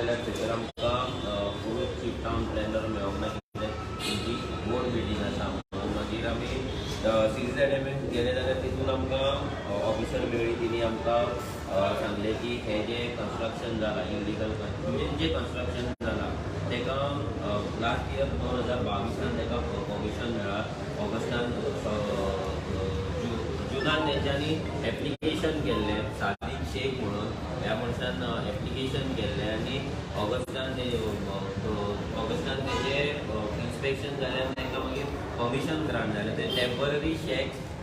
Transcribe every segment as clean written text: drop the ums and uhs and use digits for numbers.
जाल्यार थंयसर आमकां फूल चीफ टावन प्लॅनर मेळोंक ना कित्याक तेंची बोर्ड मिटींग आसा म्हणून. मागीर आमी CZMA गेले जाल्यार तितून आमकां ऑफिसर मेळ्ळी. तिणी आमकां सांगलें की हे जे कन्स्ट्रक्शन जालां इलिगल म्हणजे जे कन्स्ट्रक्शन जालां तेका लास्ट इयर 2022 तेका परमिशन मेळ्ळा. ऑगस्टान जुनान तेंच्यांनी एप्लिकेशन केल्लें सादिक शेख म्हणून ह्या मनशान एप्लिकेशन केल्लें आनी ऑगस्टान तेजें इन्स्पेक्शन जालें तांकां मागीर परमिशन ग्रांट जालें. ते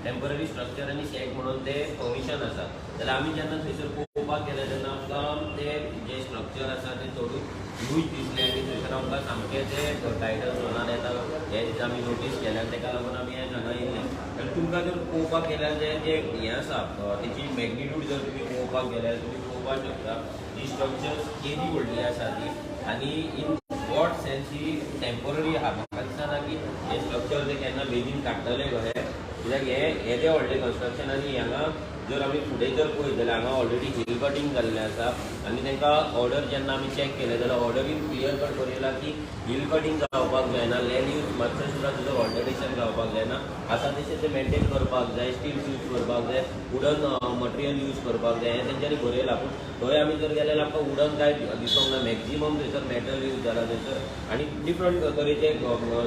टेम्पररी स्ट्रक्चर आनी शेक म्हणून ते परमिशन आसा. जाल्यार आमी जेन्ना थंयसर पळोवपाक गेले तेन्ना आमकां ते जे स्ट्रक्चर आसा ते चडूच लूज दिसले आनी थंयसर आमकां सामकें ते टायटल झोनान येता हे दिसा आमी नोटीस केल्यार ताका लागून आमी हें हांगा येयलें. आनी तुमकां जर पळोवपाक गेल्यार जे हें आसा तेची मॅग्निट्यूड जर तुमी पळोवपाक गेल्यार तुमी पळोवपाक शकता ही स्ट्रक्चर केदी व्हडली आसा ती आनी in what sense he temporary आहा. म्हाका दिसना की हे स्ट्रक्चर ते केन्ना बेगीन काडटले कशें कित्याक हे जे व्हडले कन्स्ट्रक्शन आनी हांगा जर आमी फुडें जर पळयत जाल्यार हांगा ऑलरेडी हिल कटींग जाल्लें आसा आनी तांकां ऑर्डर जेन्ना आमी चॅक केले जाल्यार ऑर्डरीन क्लियर कट बरयला की हिल कटींग जावपाक जायना, लँड यूज मातशें सुद्दां तुजो ऑल्टरेशन जावपाक जायना. आसा तशें तें मेंटेन करपाक जाय, स्टील्स यूज करपाक जाय, वुडन मटेरियल यूज करपाक जाय हें तेंच्यांनी बरयलां. पूण थंय आमी जर गेले जाल्यार आमकां वुडन कांय दिसूंक ना. मॅक्झिमम थंयसर मेटल यूज जाला थंयसर आनी डिफरंट तरेचे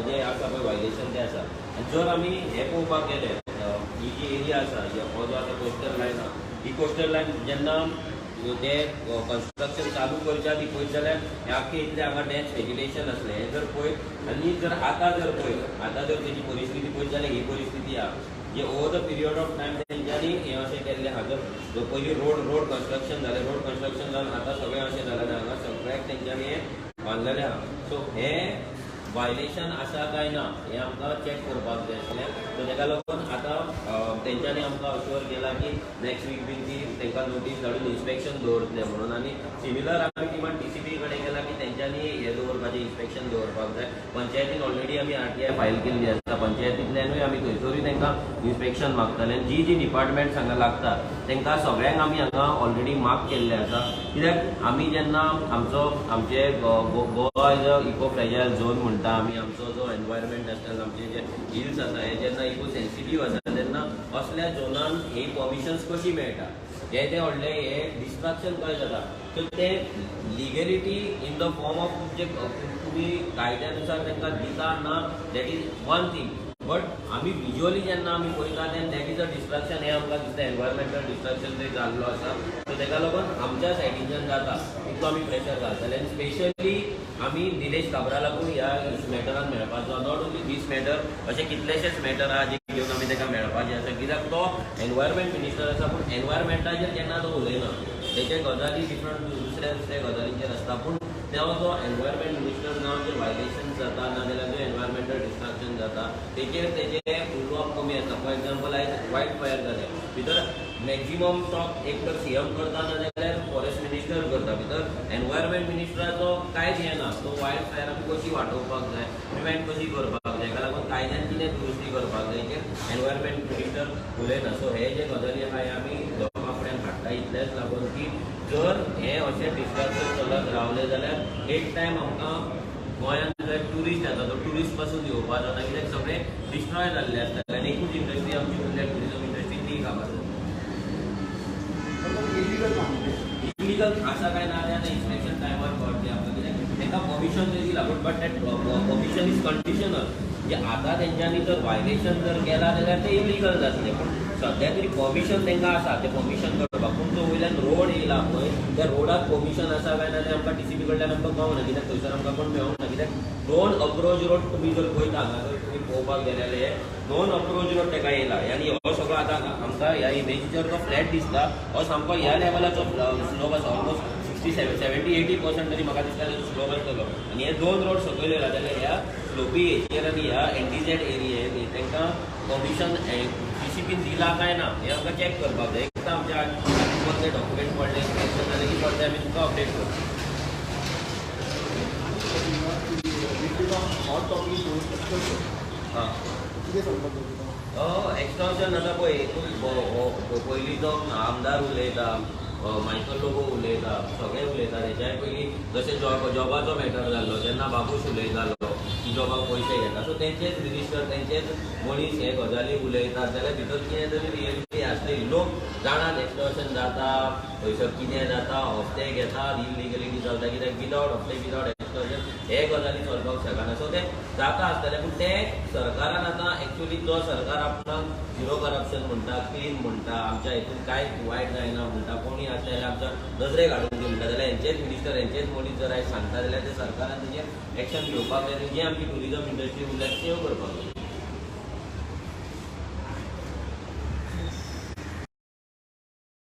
जे आसा पळय वायलेशन ते आसा. आनी जर आमी हें पळोवपाक गेले ही जी एरिया आसा हो जो आतां कोस्टल लायन आहा ही कोस्टल लायन जेन्ना ते कन्स्ट्रक्शन चालू करच्या आदी पळयत जाल्यार हे आख्खे इतलें हांगा डेन्स वेजिटेशन असलें हें जर पळयत आनी जर आतां जर तेजी परिस्थिती पळयत जाल्यार ही परिस्थिती आहा. जे over the period of time तेंच्यांनी हें अशें केल्लें आहा. जर पयलीं रोड कन्स्ट्रक्शन जालें, रोड कन्स्ट्रक्शन जावन आतां सगळें अशें जालें हांगा सगळ्याक तेंच्यांनी हें बांदलेलें आहा. सो हें वायलेशन आसा काय ना हें आमकां चॅक करपाक जाय आसलें. सो ताका लागून आतां तेंच्यांनी आमकां अश्योर केला की नेक्स्ट वीक बीन ती तांकां नोटीस धाडून इन्स्पेक्शन दवरतले म्हणून. आनी सिमिलर आमी टिमान TCP कडेन गेला की तेंच्यांनी हें दवरपाचें इन्स्पेक्शन दवरपाक जाय. पंचायतीन ऑलरेडी आमी RTI फायल केल्ली आसा. पंचायतींतल्यानूय आमी थंयसरूय तांकां इन्स्पेक्शन मागतले. जी डिपार्टमेंट्स हांगा लागता तांकां सगळ्यांक आमी हांगा ऑलरेडी मार्क केल्लें आसा. कित्याक आमी जेन्ना आमचे Goa is a eco fragile zone म्हणटा आमी, आमचो जो एनवायरमेंट आसता आमचे जे हिल्स आसा हे जेन्ना इको सेन्सिटीव आसा तेन्ना असल्या झोनान ही परमिशन्स कशी मेळटा ते व्हडले हे डिस्ट्रक्शन कशें जाता. सो ते लिगेलिटी इन द फॉर्म ऑफ तुमचे तुमी कायद्यानुसार तांकां दिता ना that is one thing. But आमी विज्युअली जेन्ना आमी पळयता तेन्ना दॅट इज अ डिस्ट्रक्शन हें आमकां दिसता एनवायरमेंटल डिस्ट्रक्शन थंय जाल्लो आसा. सो ताका लागून आमच्या सायडीच्यान जाता तितलो आमी प्रेशर घालतले. आनी स्पेशली आमी निलेश काब्रालाकूय ह्या मॅटरान मेळपाचो. नॉट ओन्ली दीस मॅटर अशें कितलेशेच मॅटर आहा जे घेवन आमी ताका मेळपाचें आसा. कित्याक तो एनवायरमेंट मिनिस्टर आसा पूण एनवायरमेंटाचेर केन्ना तो उलयना. तेचे गजाली डिफरंट दुसऱ्या गजालींचेर आसता. पूण जो एनवायरमेंट मिनिस्टर जावन जे वायलेशन जाता नाजाल्यार जो एनवायरमेंटल डिस्ट्रक्शन जाता तेचेर तेजे फॉलो अप कमी आसता. फॉर एक्झाम्पल आयज वायट फायर जालें भितर मॅक्झिमम टॉक एक तर CM करता नाजाल्यार फॉरेस्ट मिनिस्टर करता. भितर एनवायरमेंट मिनिस्टराचो कांयच हें ना. तो वायल्ड फायर आमी कशी वाटोवपाक जाय, प्रिवेंट कशी करपाक जाय, हेका लागून कायद्यान कितें दुरुस्ती करपाक जाय हेचेर एनवायरमेंट मिनिस्टर उलयना. सो हे जे गजाली आहा हे आमी लोकां फुड्यान हाडटा इतलेंच लागून की जर हे अशें डिस्ट्रक्शन चलत रावलें जाल्यार एक टायम आमकां गोंयांत जर ट्युरिस्ट येता तो ट्युरिस्ट पासून येवपाक जाता. कित्याक सगळें डिस्ट्रॉय जाल्लें आसता आनी एकूच इंडस्ट्री आमची उरल्या ट्युरिजम इंडस्ट्री ती कामां इलिगल आसा काय ना तें इन्स्पेक्शन टायमार कळटलें आमकां. कित्याक तांकां परमिशन तरी दिला but that permission is conditional. म्हणजे आतां तेंच्यांनी जर वायलेशन जर केला जाल्यार तें इलिगल जातलें. पूण सद्या तरी परमिशन तांकां आसा तें परमिशन करपाक. पूण जो वयल्यान रोड येयला पळय त्या रोडाक परमिशन आसा काय ना तें आमकां TCP कडल्यान आमकां कळना. कित्याक थंयसर आमकां कोण मेळोंक ना. कित्याक नॉन अप्रोच रोड तुमी जर पळयता हांगा जर तुमी पळोवपाक गेले हे नॉन अप्रोच रोड ताका येयला. आनी हो सगळो आतां आमकां ह्या इमेजीचेर जो फ्लॅट दिसता हो सामको ह्या लेवलाचो स्लोप आसा. ऑलमोस्ट 60-70-80% तरी म्हाका दिसता तेजो स्लोप आसतलो. आनी हे दोन रोड सकयल येयला जाल्यार ह्या स्लोपी हेचेर आनी ह्या NTZ एरियेन तांकां परमिशन TCPन दिला काय ना हें आमकां चॅक करपाक जाय. एक तर आमच्या परते डॉक्युमेंट पडले इन्स्पेक्शन जालें की परते आमी तुमकां अपडेट करता. एक्सटॉर्शन आतां पळय पयलीं जो आमदार उलयता मायकल लोगो उलयता, सगळे उलयता. तेच्याय पयलीं जशें जॉबाचो मॅटर जाल्लो तेन्ना बाबूश उलयतालो की जॉबाक पयशे घेता. सो तेंचेच मिनिस्टर तेंचेच मनीस हे गजाली उलयतात जाल्यार भितर कितें तरी रियलिटी आसतली. लोक जाणात एक्सटॉर्शन जाता, थंयसर कितें जाता, हफ्ते घेतात, इलिगलिटी चलता. कित्याक विदावट हफ्ते विदावट एक्सटॉर्शन हे गजाली चलपाक शकना. सो ते जाता आसतलें पूण ते सरकारान आतां एक्चुअली जो सरकार आपणाक झिरो करप्शन म्हणटा, क्लीन म्हणटा, आमच्या हितून कांयच वायट जायना म्हणटा, कोणी आसले जाल्यार आमच्या नजरेक हाडून दी म्हणटा, जाल्यार हेंचेच मिनिस्टर हेंचेच मनीस जर आयज सांगता जाल्यार ते सरकारान तेजेर एक्शन घेवपाक जाय. जी आमची टुरिजम इंडस्ट्री उरल्या सेव करपाक जाय.